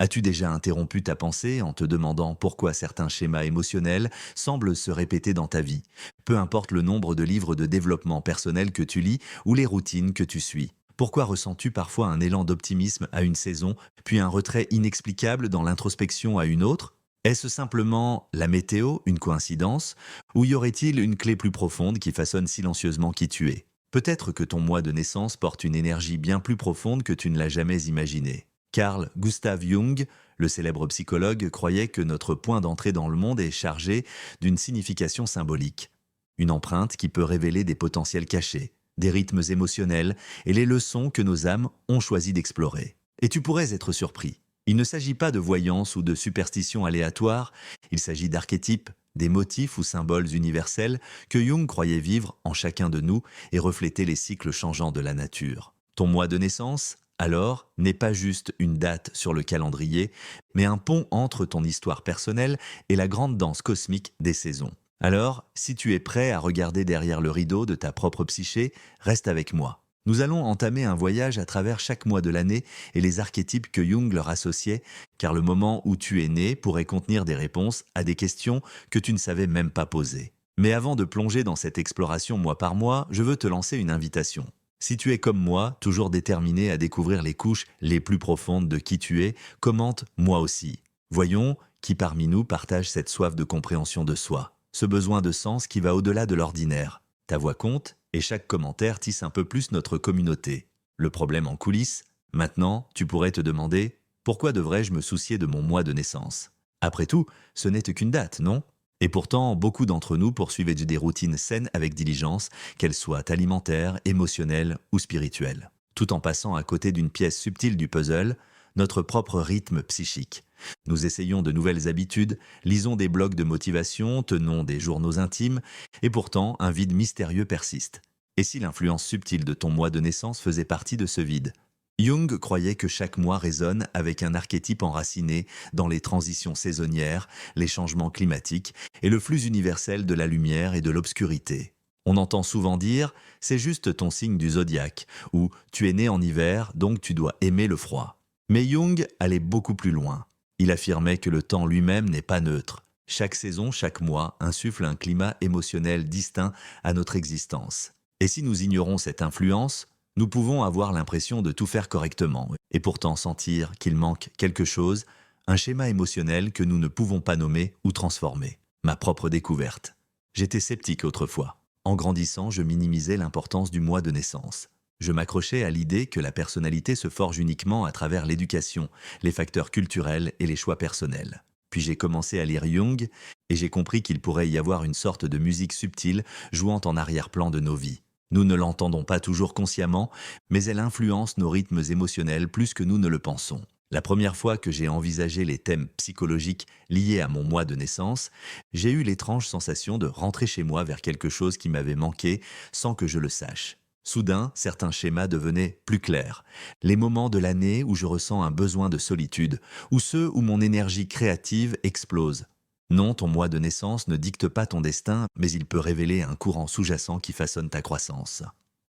As-tu déjà interrompu ta pensée en te demandant pourquoi certains schémas émotionnels semblent se répéter dans ta vie, peu importe le nombre de livres de développement personnel que tu lis ou les routines que tu suis? Pourquoi ressens-tu parfois un élan d'optimisme à une saison, puis un retrait inexplicable dans l'introspection à une autre? Est-ce simplement la météo, une coïncidence, ou y aurait-il une clé plus profonde qui façonne silencieusement qui tu es? Peut-être que ton mois de naissance porte une énergie bien plus profonde que tu ne l'as jamais imaginée. Carl Gustav Jung, le célèbre psychologue, croyait que notre point d'entrée dans le monde est chargé d'une signification symbolique. Une empreinte qui peut révéler des potentiels cachés, des rythmes émotionnels et les leçons que nos âmes ont choisi d'explorer. Et tu pourrais être surpris. Il ne s'agit pas de voyance ou de superstition aléatoire, il s'agit d'archétypes, des motifs ou symboles universels que Jung croyait vivre en chacun de nous et refléter les cycles changeants de la nature. Ton mois de naissance, alors, n'est pas juste une date sur le calendrier, mais un pont entre ton histoire personnelle et la grande danse cosmique des saisons. Alors, si tu es prêt à regarder derrière le rideau de ta propre psyché, reste avec moi. Nous allons entamer un voyage à travers chaque mois de l'année et les archétypes que Jung leur associait, car le moment où tu es né pourrait contenir des réponses à des questions que tu ne savais même pas poser. Mais avant de plonger dans cette exploration mois par mois, je veux te lancer une invitation. Si tu es comme moi, toujours déterminé à découvrir les couches les plus profondes de qui tu es, commente moi aussi. Voyons qui parmi nous partage cette soif de compréhension de soi, ce besoin de sens qui va au-delà de l'ordinaire. Ta voix compte et chaque commentaire tisse un peu plus notre communauté. Le problème en coulisses, maintenant, tu pourrais te demander pourquoi devrais-je me soucier de mon mois de naissance? Après tout, ce n'était qu'une date, non? Et pourtant, beaucoup d'entre nous poursuivaient des routines saines avec diligence, qu'elles soient alimentaires, émotionnelles ou spirituelles, tout en passant à côté d'une pièce subtile du puzzle, notre propre rythme psychique. Nous essayons de nouvelles habitudes, lisons des blogs de motivation, tenons des journaux intimes, et pourtant un vide mystérieux persiste. Et si l'influence subtile de ton mois de naissance faisait partie de ce vide? Jung croyait que chaque mois résonne avec un archétype enraciné dans les transitions saisonnières, les changements climatiques et le flux universel de la lumière et de l'obscurité. On entend souvent dire « c'est juste ton signe du zodiaque » ou « tu es né en hiver, donc tu dois aimer le froid ». Mais Jung allait beaucoup plus loin. Il affirmait que le temps lui-même n'est pas neutre. Chaque saison, chaque mois, insuffle un climat émotionnel distinct à notre existence. Et si nous ignorons cette influence, nous pouvons avoir l'impression de tout faire correctement, et pourtant sentir qu'il manque quelque chose, un schéma émotionnel que nous ne pouvons pas nommer ou transformer. Ma propre découverte. J'étais sceptique autrefois. En grandissant, je minimisais l'importance du mois de naissance. Je m'accrochais à l'idée que la personnalité se forge uniquement à travers l'éducation, les facteurs culturels et les choix personnels. Puis j'ai commencé à lire Jung, et j'ai compris qu'il pourrait y avoir une sorte de musique subtile jouant en arrière-plan de nos vies. Nous ne l'entendons pas toujours consciemment, mais elle influence nos rythmes émotionnels plus que nous ne le pensons. La première fois que j'ai envisagé les thèmes psychologiques liés à mon mois de naissance, j'ai eu l'étrange sensation de rentrer chez moi vers quelque chose qui m'avait manqué sans que je le sache. Soudain, certains schémas devenaient plus clairs. Les moments de l'année où je ressens un besoin de solitude, ou ceux où mon énergie créative explose. Non, ton mois de naissance ne dicte pas ton destin, mais il peut révéler un courant sous-jacent qui façonne ta croissance.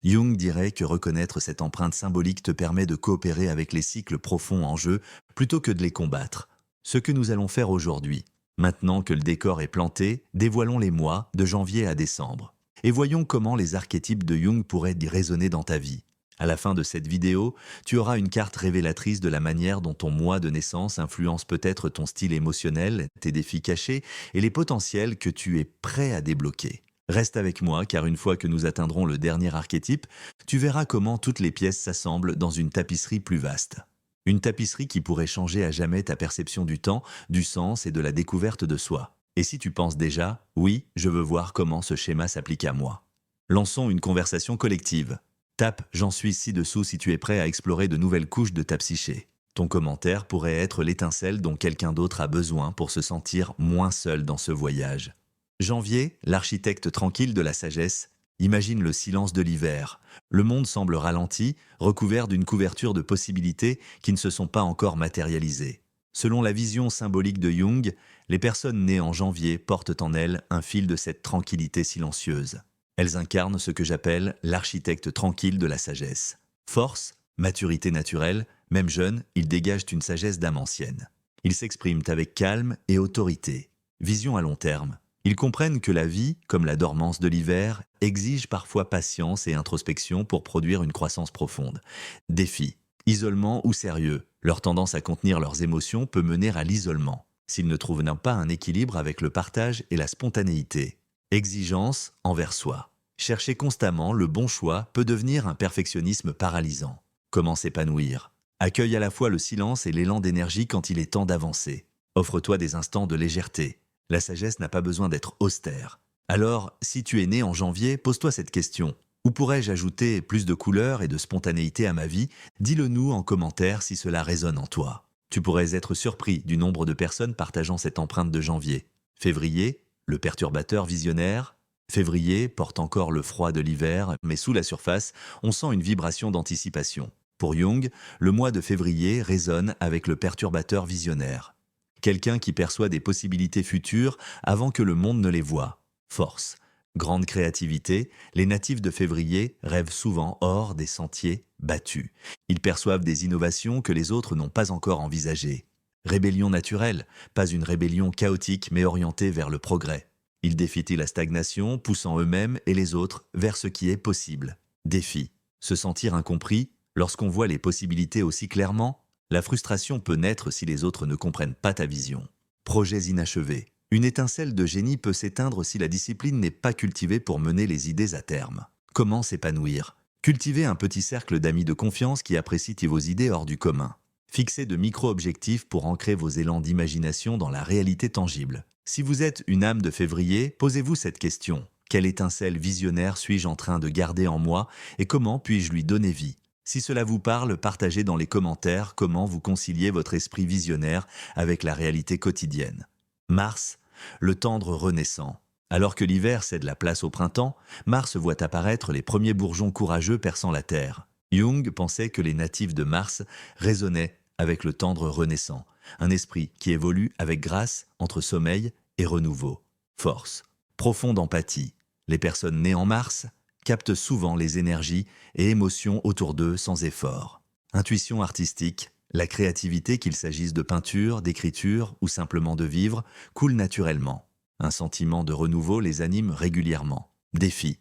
Jung dirait que reconnaître cette empreinte symbolique te permet de coopérer avec les cycles profonds en jeu plutôt que de les combattre. Ce que nous allons faire aujourd'hui. Maintenant que le décor est planté, dévoilons les mois de janvier à décembre. Et voyons comment les archétypes de Jung pourraient y résonner dans ta vie. À la fin de cette vidéo, tu auras une carte révélatrice de la manière dont ton mois de naissance influence peut-être ton style émotionnel, tes défis cachés et les potentiels que tu es prêt à débloquer. Reste avec moi car une fois que nous atteindrons le dernier archétype, tu verras comment toutes les pièces s'assemblent dans une tapisserie plus vaste. Une tapisserie qui pourrait changer à jamais ta perception du temps, du sens et de la découverte de soi. Et si tu penses déjà, oui, je veux voir comment ce schéma s'applique à moi. Lançons une conversation collective. Tape « J'en suis ci-dessous » si tu es prêt à explorer de nouvelles couches de ta psyché. Ton commentaire pourrait être l'étincelle dont quelqu'un d'autre a besoin pour se sentir moins seul dans ce voyage. Janvier, l'architecte tranquille de la sagesse, imagine le silence de l'hiver. Le monde semble ralenti, recouvert d'une couverture de possibilités qui ne se sont pas encore matérialisées. Selon la vision symbolique de Jung, les personnes nées en janvier portent en elles un fil de cette tranquillité silencieuse. Elles incarnent ce que j'appelle l'architecte tranquille de la sagesse. Force, maturité naturelle, Même jeunes, ils dégagent une sagesse d'âme ancienne. Ils s'expriment avec calme et autorité. Vision à long terme. Ils comprennent que la vie, comme la dormance de l'hiver, exige parfois patience et introspection pour produire une croissance profonde. Défi. Isolement ou sérieux. Leur tendance à contenir leurs émotions peut mener à l'isolement, s'ils ne trouvent pas un équilibre avec le partage et la spontanéité. Exigence envers soi. Chercher constamment le bon choix peut devenir un perfectionnisme paralysant. Comment s'épanouir? Accueille à la fois le silence et l'élan d'énergie quand il est temps d'avancer. Offre-toi des instants de légèreté. La sagesse n'a pas besoin d'être austère. Alors, si tu es né en janvier, pose-toi cette question. Où pourrais-je ajouter plus de couleurs et de spontanéité à ma vie? Dis-le nous en commentaire si cela résonne en toi. Tu pourrais être surpris du nombre de personnes partageant cette empreinte de janvier. Février, le perturbateur visionnaire. Février porte encore le froid de l'hiver, mais sous la surface, on sent une vibration d'anticipation. Pour Jung, le mois de février résonne avec le perturbateur visionnaire. Quelqu'un qui perçoit des possibilités futures avant que le monde ne les voie. Force. Grande créativité, les natifs de février rêvent souvent hors des sentiers battus. Ils perçoivent des innovations que les autres n'ont pas encore envisagées. Rébellion naturelle, pas une rébellion chaotique mais orientée vers le progrès. Ils défient la stagnation, poussant eux-mêmes et les autres vers ce qui est possible. Défi. Se sentir incompris, lorsqu'on voit les possibilités aussi clairement, la frustration peut naître si les autres ne comprennent pas ta vision. Projets inachevés. Une étincelle de génie peut s'éteindre si la discipline n'est pas cultivée pour mener les idées à terme. Comment s'épanouir? Cultivez un petit cercle d'amis de confiance qui apprécient vos idées hors du commun. Fixez de micro-objectifs pour ancrer vos élans d'imagination dans la réalité tangible. Si vous êtes une âme de février, posez-vous cette question. Quelle étincelle visionnaire suis-je en train de garder en moi et comment puis-je lui donner vie? Si cela vous parle, partagez dans les commentaires comment vous conciliez votre esprit visionnaire avec la réalité quotidienne. Mars, le tendre renaissant. Alors que l'hiver cède la place au printemps, Mars voit apparaître les premiers bourgeons courageux perçant la Terre. Jung pensait que les natifs de Mars résonnaient avec le tendre renaissant, un esprit qui évolue avec grâce entre sommeil et renouveau. Force, profonde empathie. Les personnes nées en Mars captent souvent les énergies et émotions autour d'eux sans effort. Intuition artistique, la créativité, qu'il s'agisse de peinture, d'écriture ou simplement de vivre, coule naturellement. Un sentiment de renouveau les anime régulièrement. Défi.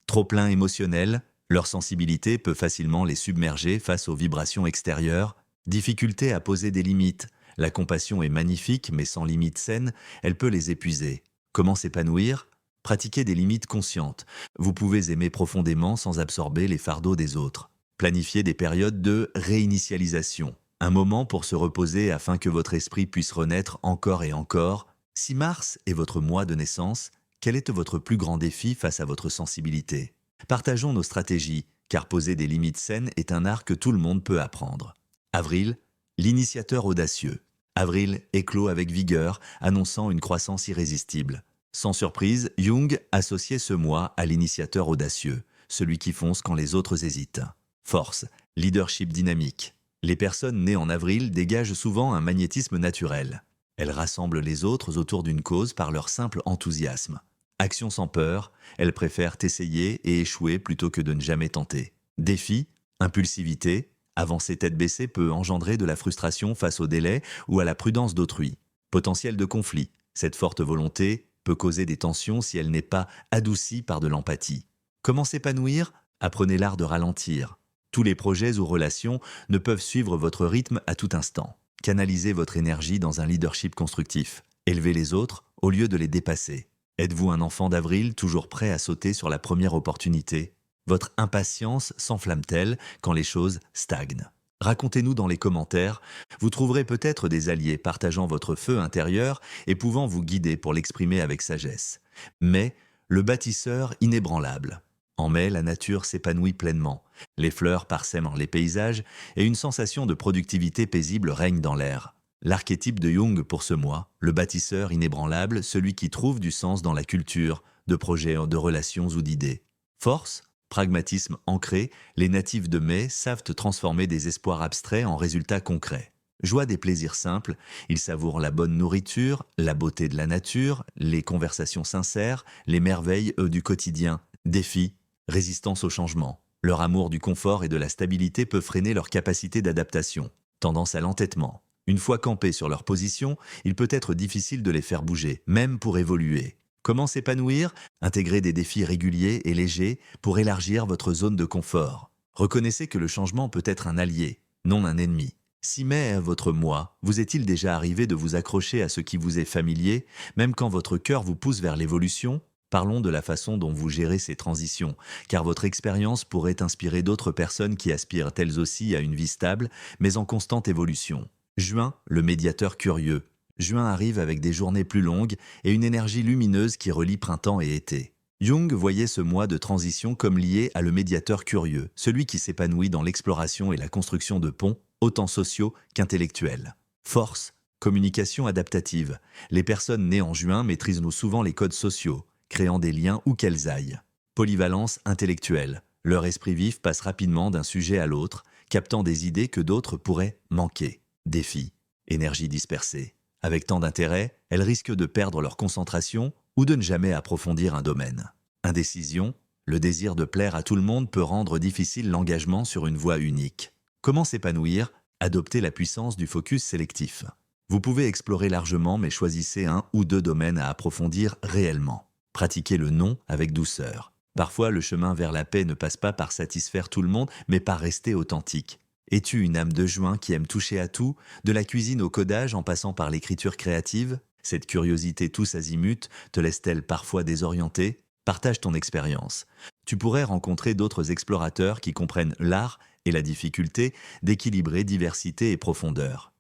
Trop-plein émotionnel, leur sensibilité peut facilement les submerger face aux vibrations extérieures. Difficulté à poser des limites. La compassion est magnifique, mais sans limites saines, elle peut les épuiser. Comment s'épanouir? Pratiquez des limites conscientes. Vous pouvez aimer profondément sans absorber les fardeaux des autres. Planifiez des périodes de réinitialisation. Un moment pour se reposer afin que votre esprit puisse renaître encore et encore. Si Mars est votre mois de naissance, quel est votre plus grand défi face à votre sensibilité? Partageons nos stratégies, car poser des limites saines est un art que tout le monde peut apprendre. Avril, l'initiateur audacieux. Avril éclot avec vigueur, annonçant une croissance irrésistible. Sans surprise, Jung associait ce mois à l'initiateur audacieux, celui qui fonce quand les autres hésitent. Force, leadership dynamique. Les personnes nées en avril dégagent souvent un magnétisme naturel. Elles rassemblent les autres autour d'une cause par leur simple enthousiasme. Action sans peur, elles préfèrent essayer et échouer plutôt que de ne jamais tenter. Défi, impulsivité, avancer tête baissée peut engendrer de la frustration face au délai ou à la prudence d'autrui. Potentiel de conflit, cette forte volonté peut causer des tensions si elle n'est pas adoucie par de l'empathie. Comment s'épanouir? Apprenez l'art de ralentir. Tous les projets ou relations ne peuvent suivre votre rythme à tout instant. Canalisez votre énergie dans un leadership constructif. Élevez les autres au lieu de les dépasser. Êtes-vous un enfant d'avril toujours prêt à sauter sur la première opportunité? Votre impatience s'enflamme-t-elle quand les choses stagnent? Racontez-nous dans les commentaires. Vous trouverez peut-être des alliés partageant votre feu intérieur et pouvant vous guider pour l'exprimer avec sagesse. Mais le bâtisseur inébranlable. En mai, la nature s'épanouit pleinement. Les fleurs parsèment les paysages et une sensation de productivité paisible règne dans l'air. L'archétype de Jung pour ce mois, le bâtisseur inébranlable, celui qui trouve du sens dans la culture, de projets, de relations ou d'idées. Force, pragmatisme ancré, les natifs de mai savent transformer des espoirs abstraits en résultats concrets. Joie des plaisirs simples, ils savourent la bonne nourriture, la beauté de la nature, les conversations sincères, les merveilles du quotidien. Défi, résistance au changement. Leur amour du confort et de la stabilité peut freiner leur capacité d'adaptation. Tendance à l'entêtement. Une fois campés sur leur position, il peut être difficile de les faire bouger, même pour évoluer. Comment s'épanouir? Intégrer des défis réguliers et légers pour élargir votre zone de confort. Reconnaissez que le changement peut être un allié, non un ennemi. Si mais à votre moi, vous est-il déjà arrivé de vous accrocher à ce qui vous est familier, même quand votre cœur vous pousse vers l'évolution? Parlons de la façon dont vous gérez ces transitions, car votre expérience pourrait inspirer d'autres personnes qui aspirent elles aussi à une vie stable, mais en constante évolution. Juin, le médiateur curieux. Juin arrive avec des journées plus longues et une énergie lumineuse qui relie printemps et été. Jung voyait ce mois de transition comme lié à le médiateur curieux, celui qui s'épanouit dans l'exploration et la construction de ponts, autant sociaux qu'intellectuels. Force, communication adaptative. Les personnes nées en juin maîtrisent souvent les codes sociaux, créant des liens où qu'elles aillent. Polyvalence intellectuelle. Leur esprit vif passe rapidement d'un sujet à l'autre, captant des idées que d'autres pourraient manquer. Défi, énergie dispersée. Avec tant d'intérêt, elles risquent de perdre leur concentration ou de ne jamais approfondir un domaine. Indécision, le désir de plaire à tout le monde peut rendre difficile l'engagement sur une voie unique. Comment s'épanouir? Adopter la puissance du focus sélectif. Vous pouvez explorer largement mais choisissez un ou deux domaines à approfondir réellement. Pratiquez le non avec douceur. Parfois, le chemin vers la paix ne passe pas par satisfaire tout le monde, mais par rester authentique. Es-tu une âme de juin qui aime toucher à tout, de la cuisine au codage en passant par l'écriture créative? Cette curiosité tous azimuts te laisse-t-elle parfois désorienté? Partage ton expérience. Tu pourrais rencontrer d'autres explorateurs qui comprennent l'art et la difficulté d'équilibrer diversité et profondeur.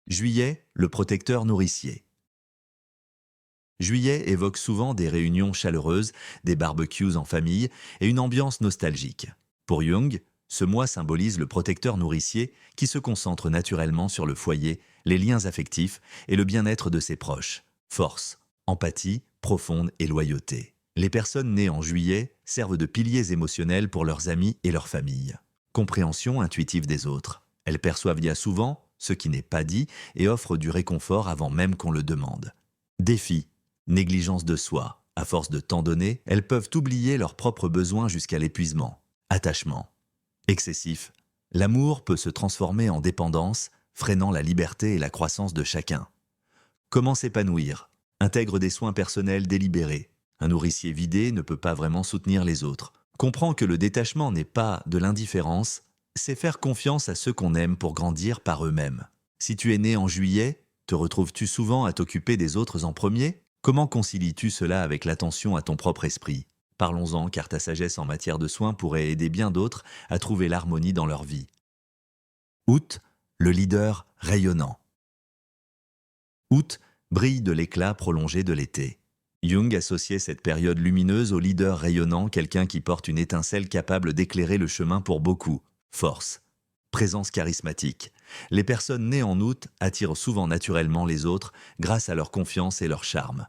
Juillet, le protecteur nourricier. Juillet évoque souvent des réunions chaleureuses, des barbecues en famille et une ambiance nostalgique. Pour Jung, ce mois symbolise le protecteur nourricier qui se concentre naturellement sur le foyer, les liens affectifs et le bien-être de ses proches. Force, empathie, profonde et loyauté. Les personnes nées en juillet servent de piliers émotionnels pour leurs amis et leurs familles. Compréhension intuitive des autres. Elles perçoivent bien souvent ce qui n'est pas dit et offrent du réconfort avant même qu'on le demande. Défi, négligence de soi. À force de tant donner, elles peuvent oublier leurs propres besoins jusqu'à l'épuisement. Attachement. Excessif. L'amour peut se transformer en dépendance, freinant la liberté et la croissance de chacun. Comment s'épanouir? Intègre des soins personnels délibérés. Un nourricier vidé ne peut pas vraiment soutenir les autres. Comprends que le détachement n'est pas de l'indifférence, c'est faire confiance à ceux qu'on aime pour grandir par eux-mêmes. Si tu es né en juillet, te retrouves-tu souvent à t'occuper des autres en premier? Comment concilies-tu cela avec l'attention à ton propre esprit? Parlons-en car ta sagesse en matière de soins pourrait aider bien d'autres à trouver l'harmonie dans leur vie. Août, le leader rayonnant. Août brille de l'éclat prolongé de l'été. Jung associait cette période lumineuse au leader rayonnant, quelqu'un qui porte une étincelle capable d'éclairer le chemin pour beaucoup. Force. Présence charismatique. Les personnes nées en août attirent souvent naturellement les autres grâce à leur confiance et leur charme.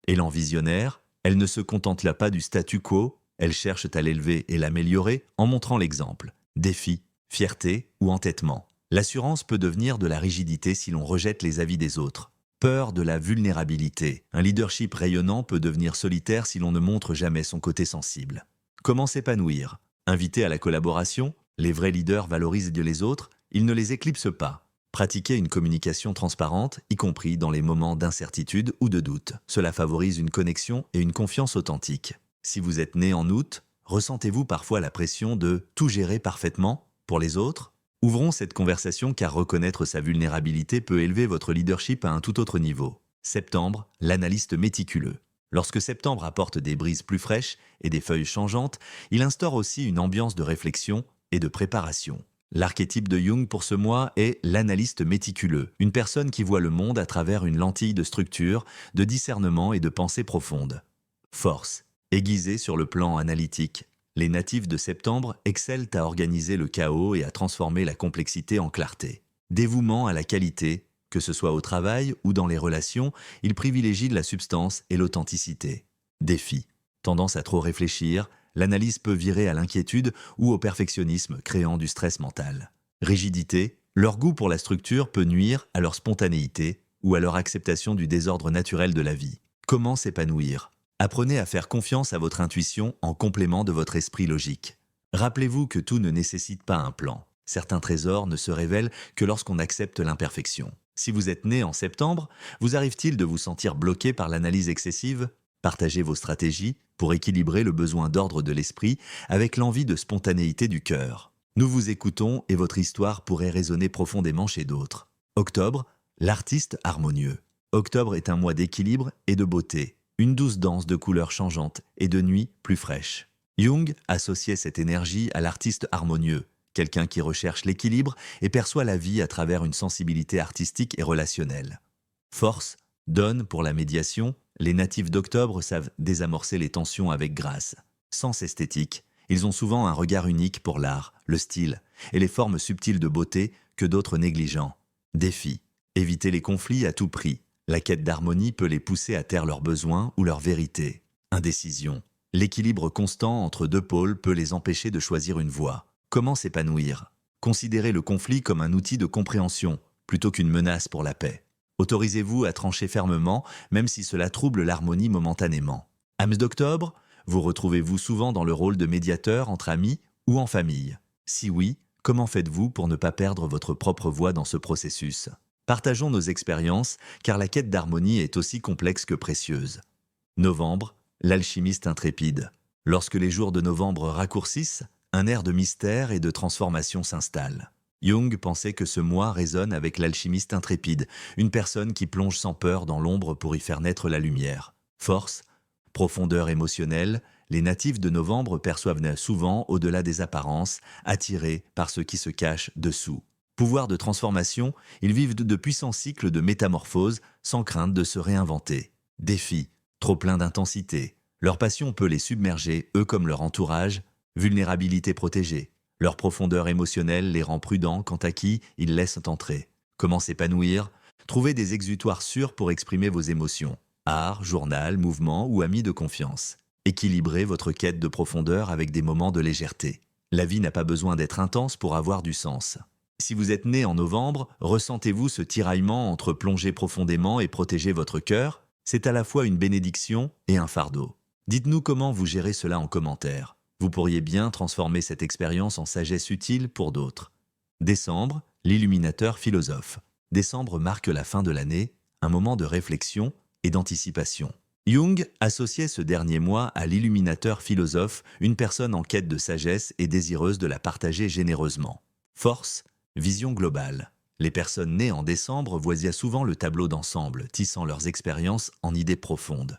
Élan visionnaire, elles ne se contentent là pas du statu quo, elles cherchent à l'élever et l'améliorer en montrant l'exemple. Défi, fierté ou entêtement. L'assurance peut devenir de la rigidité si l'on rejette les avis des autres. Peur de la vulnérabilité. Un leadership rayonnant peut devenir solitaire si l'on ne montre jamais son côté sensible. Comment s'épanouir? Invité à la collaboration, les vrais leaders valorisent les autres, ils ne les éclipsent pas. Pratiquer une communication transparente, y compris dans les moments d'incertitude ou de doute. Cela favorise une connexion et une confiance authentique. Si vous êtes né en août, ressentez-vous parfois la pression de tout gérer parfaitement pour les autres? Ouvrons cette conversation car reconnaître sa vulnérabilité peut élever votre leadership à un tout autre niveau. Septembre, l'analyste méticuleux. Lorsque septembre apporte des brises plus fraîches et des feuilles changeantes, il instaure aussi une ambiance de réflexion et de préparation. L'archétype de Jung pour ce mois est l'analyste méticuleux, une personne qui voit le monde à travers une lentille de structure, de discernement et de pensée profonde. Force, aiguisée sur le plan analytique. Les natifs de septembre excellent à organiser le chaos et à transformer la complexité en clarté. Dévouement à la qualité, que ce soit au travail ou dans les relations, ils privilégient la substance et l'authenticité. Défi, tendance à trop réfléchir, l'analyse peut virer à l'inquiétude ou au perfectionnisme, créant du stress mental. Rigidité, leur goût pour la structure peut nuire à leur spontanéité ou à leur acceptation du désordre naturel de la vie. Comment s'épanouir? Apprenez à faire confiance à votre intuition en complément de votre esprit logique. Rappelez-vous que tout ne nécessite pas un plan. Certains trésors ne se révèlent que lorsqu'on accepte l'imperfection. Si vous êtes né en septembre, vous arrive-t-il de vous sentir bloqué par l'analyse excessive? Partagez vos stratégies pour équilibrer le besoin d'ordre de l'esprit avec l'envie de spontanéité du cœur. Nous vous écoutons et votre histoire pourrait résonner profondément chez d'autres. Octobre, l'artiste harmonieux. Octobre est un mois d'équilibre et de beauté, une douce danse de couleurs changeantes et de nuits plus fraîches. Jung associait cette énergie à l'artiste harmonieux, quelqu'un qui recherche l'équilibre et perçoit la vie à travers une sensibilité artistique et relationnelle. Force, donne pour la médiation, les natifs d'Octobre savent désamorcer les tensions avec grâce. Sens esthétique, ils ont souvent un regard unique pour l'art, le style et les formes subtiles de beauté que d'autres négligent. Défi, éviter les conflits à tout prix. La quête d'harmonie peut les pousser à taire leurs besoins ou leurs vérités. Indécision, l'équilibre constant entre deux pôles peut les empêcher de choisir une voie. Comment s'épanouir? Considérez le conflit comme un outil de compréhension, plutôt qu'une menace pour la paix. Autorisez-vous à trancher fermement, même si cela trouble l'harmonie momentanément. Âmes d'Octobre, vous retrouvez-vous souvent dans le rôle de médiateur entre amis ou en famille? Si oui, comment faites-vous pour ne pas perdre votre propre voix dans ce processus? Partageons nos expériences, car la quête d'harmonie est aussi complexe que précieuse. Novembre, l'alchimiste intrépide. Lorsque les jours de novembre raccourcissent, un air de mystère et de transformation s'installe. Jung pensait que ce mois résonne avec l'alchimiste intrépide, une personne qui plonge sans peur dans l'ombre pour y faire naître la lumière. Force, profondeur émotionnelle, les natifs de novembre perçoivent souvent au-delà des apparences, attirés par ce qui se cache dessous. Pouvoir de transformation, ils vivent de puissants cycles de métamorphose sans crainte de se réinventer. Défi, trop plein d'intensité. Leur passion peut les submerger, eux comme leur entourage. Vulnérabilité protégée. Leur profondeur émotionnelle les rend prudents quant à qui ils laissent entrer. Comment s'épanouir? Trouvez des exutoires sûrs pour exprimer vos émotions. Art, journal, mouvement ou amis de confiance. Équilibrez votre quête de profondeur avec des moments de légèreté. La vie n'a pas besoin d'être intense pour avoir du sens. Si vous êtes né en novembre, ressentez-vous ce tiraillement entre plonger profondément et protéger votre cœur? C'est à la fois une bénédiction et un fardeau. Dites-nous comment vous gérez cela en commentaire. Vous pourriez bien transformer cette expérience en sagesse utile pour d'autres. Décembre, l'illuminateur philosophe. Décembre marque la fin de l'année, un moment de réflexion et d'anticipation. Jung associait ce dernier mois à l'illuminateur philosophe, une personne en quête de sagesse et désireuse de la partager généreusement. Force, vision globale. Les personnes nées en décembre voient souvent le tableau d'ensemble, tissant leurs expériences en idées profondes.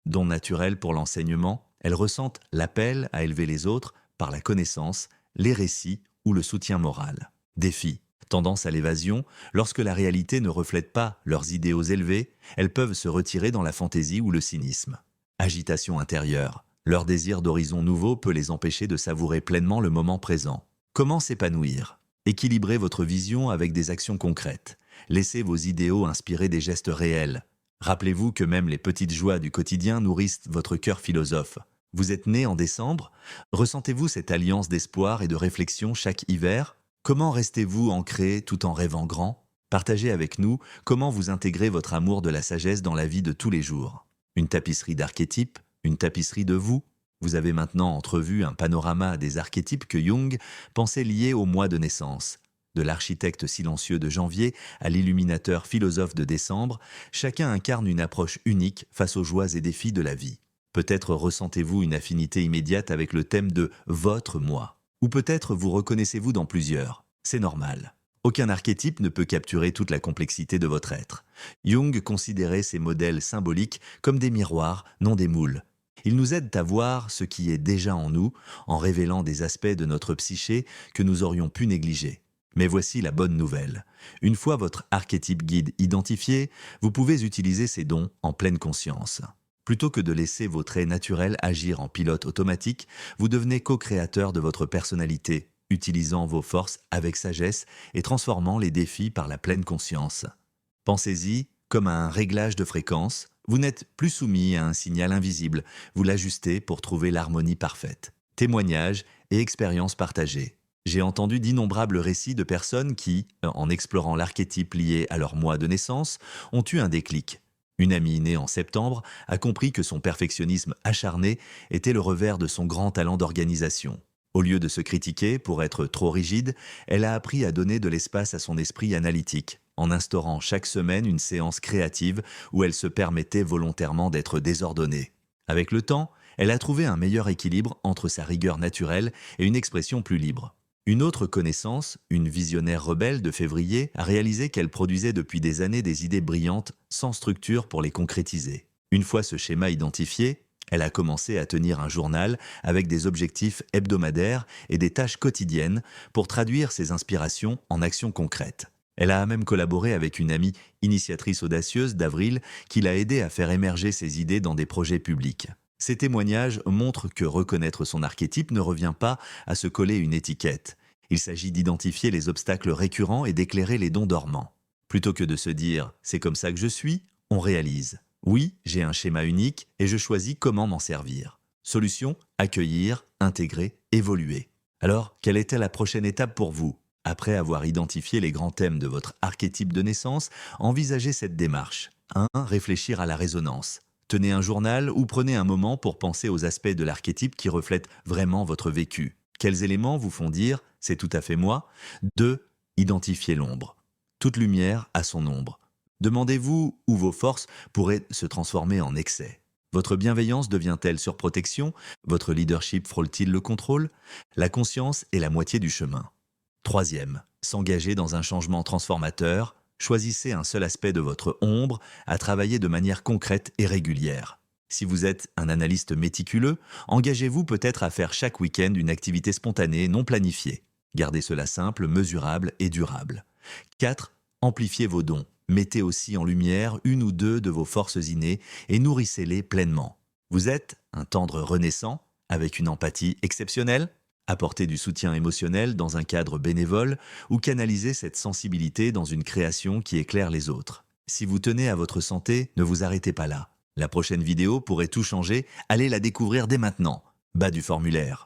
Don naturel pour l'enseignement, elles ressentent l'appel à élever les autres par la connaissance, les récits ou le soutien moral. Défi, tendance à l'évasion, lorsque la réalité ne reflète pas leurs idéaux élevés, elles peuvent se retirer dans la fantaisie ou le cynisme. Agitation intérieure, leur désir d'horizons nouveaux peut les empêcher de savourer pleinement le moment présent. Comment s'épanouir? Équilibrez votre vision avec des actions concrètes. Laissez vos idéaux inspirer des gestes réels. Rappelez-vous que même les petites joies du quotidien nourrissent votre cœur philosophe. Vous êtes né en décembre? Ressentez-vous cette alliance d'espoir et de réflexion chaque hiver? Comment restez-vous ancré tout en rêvant grand? Partagez avec nous comment vous intégrez votre amour de la sagesse dans la vie de tous les jours. Une tapisserie d'archétypes? Une tapisserie de vous? Vous avez maintenant entrevu un panorama des archétypes que Jung pensait liés au mois de naissance. De l'architecte silencieux de janvier à l'illuminateur philosophe de décembre, chacun incarne une approche unique face aux joies et défis de la vie. Peut-être ressentez-vous une affinité immédiate avec le thème de votre moi. Ou peut-être vous reconnaissez-vous dans plusieurs. C'est normal. Aucun archétype ne peut capturer toute la complexité de votre être. Jung considérait ces modèles symboliques comme des miroirs, non des moules. Ils nous aident à voir ce qui est déjà en nous, en révélant des aspects de notre psyché que nous aurions pu négliger. Mais voici la bonne nouvelle. Une fois votre archétype guide identifié, vous pouvez utiliser ces dons en pleine conscience. Plutôt que de laisser vos traits naturels agir en pilote automatique, vous devenez co-créateur de votre personnalité, utilisant vos forces avec sagesse et transformant les défis par la pleine conscience. Pensez-y comme à un réglage de fréquence. Vous n'êtes plus soumis à un signal invisible, vous l'ajustez pour trouver l'harmonie parfaite. Témoignages et expériences partagées. J'ai entendu d'innombrables récits de personnes qui, en explorant l'archétype lié à leur mois de naissance, ont eu un déclic. Une amie née en septembre a compris que son perfectionnisme acharné était le revers de son grand talent d'organisation. Au lieu de se critiquer pour être trop rigide, elle a appris à donner de l'espace à son esprit analytique, en instaurant chaque semaine une séance créative où elle se permettait volontairement d'être désordonnée. Avec le temps, elle a trouvé un meilleur équilibre entre sa rigueur naturelle et une expression plus libre. Une autre connaissance, une visionnaire rebelle de février, a réalisé qu'elle produisait depuis des années des idées brillantes sans structure pour les concrétiser. Une fois ce schéma identifié, elle a commencé à tenir un journal avec des objectifs hebdomadaires et des tâches quotidiennes pour traduire ses inspirations en actions concrètes. Elle a même collaboré avec une amie initiatrice audacieuse d'Avril qui l'a aidée à faire émerger ses idées dans des projets publics. Ces témoignages montrent que reconnaître son archétype ne revient pas à se coller une étiquette. Il s'agit d'identifier les obstacles récurrents et d'éclairer les dons dormants. Plutôt que de se dire « c'est comme ça que je suis », on réalise « oui, j'ai un schéma unique et je choisis comment m'en servir ». Solution : accueillir, intégrer, évoluer. Alors, quelle était la prochaine étape pour vous ? Après avoir identifié les grands thèmes de votre archétype de naissance, envisagez cette démarche. 1. Réfléchir à la résonance. Tenez un journal ou prenez un moment pour penser aux aspects de l'archétype qui reflètent vraiment votre vécu. Quels éléments vous font dire « c'est tout à fait moi » ? 2. Identifiez l'ombre. Toute lumière a son ombre. Demandez-vous où vos forces pourraient se transformer en excès. Votre bienveillance devient-elle surprotection ? Votre leadership frôle-t-il le contrôle ? La conscience est la moitié du chemin. 3. S'engager dans un changement transformateur. Choisissez un seul aspect de votre ombre à travailler de manière concrète et régulière. Si vous êtes un analyste méticuleux, engagez-vous peut-être à faire chaque week-end une activité spontanée non planifiée. Gardez cela simple, mesurable et durable. 4. Amplifiez vos dons. Mettez aussi en lumière une ou deux de vos forces innées et nourrissez-les pleinement. Vous êtes un tendre renaissant, avec une empathie exceptionnelle ? Apporter du soutien émotionnel dans un cadre bénévole ou canaliser cette sensibilité dans une création qui éclaire les autres. Si vous tenez à votre santé, ne vous arrêtez pas là. La prochaine vidéo pourrait tout changer, allez la découvrir dès maintenant. Bas du formulaire.